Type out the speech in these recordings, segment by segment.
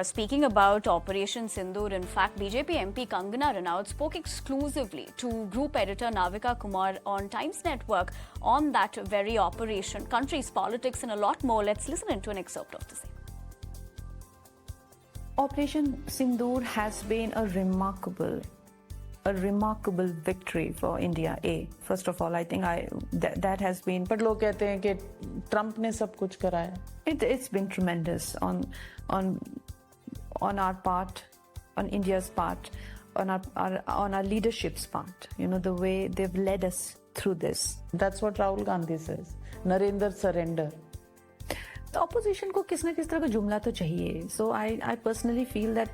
Speaking about Operation Sindoor, in fact, BJP MP Kangana Ranaut spoke exclusively to group editor Navika Kumar on Times Network on that very operation, country's politics and a lot more. Let's listen into an excerpt of the same. Operation Sindoor has been a remarkable victory for India. First of all, I think that has been. But लोग कहते हैं कि Trump ने सब कुछ कराया. It's been tremendous on our part, on India's part, on our leadership's part. You know, the way they've led us through this. That's what Rahul Gandhi says. Narendra surrender. The opposition को किस न किस तरह का जुमला तो चाहिए. So I personally feel that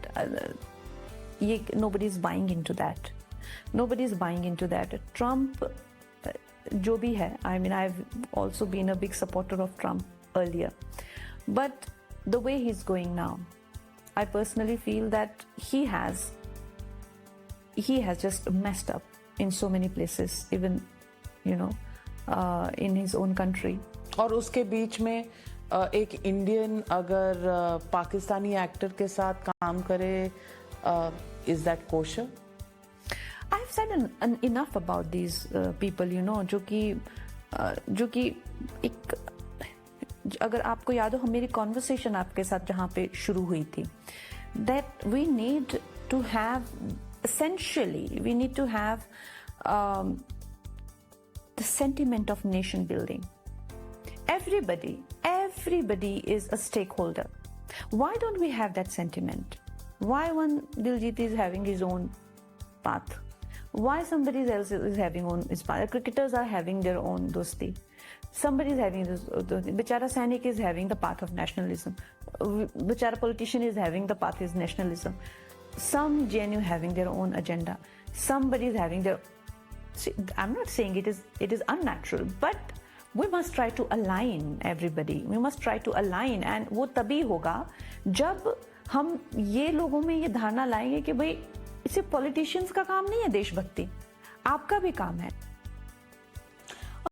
nobody is buying into that. Nobody is buying into that. Trump, जो भी है. I mean, I've also been a big supporter of Trump earlier, but the way he's going now, I personally feel that he has just messed up in so many places, even, you know, in his own country. और उसके बीच में एक Indian अगर Pakistani actor के साथ काम करे, is that kosher? I've said enough about these people, you know, जो कि एक, अगर आपको याद हो, मेरी कॉन्वर्सेशन आपके साथ जहाँ पे शुरू हुई थी, that we need to have, essentially, we need to have the sentiment of nation building. Everybody is a stakeholder. Why don't we have that sentiment? Why one Diljit is having his own path? Why somebody else is having his path? Cricketers are having their own dosti. Somebody is having this. Bichara Sainik is having the path of nationalism. Bichara politician is having the path of nationalism. Some JNU having their own agenda. Somebody is having their. See, I'm not saying it is unnatural, but we must try to align everybody. We must try to align, and वो तभी होगा जब हम ये लोगों में ये धारणा लाएंगे कि भाई इसे पॉलिटिशियंस का काम नहीं है देशभक्ति, आपका भी काम है.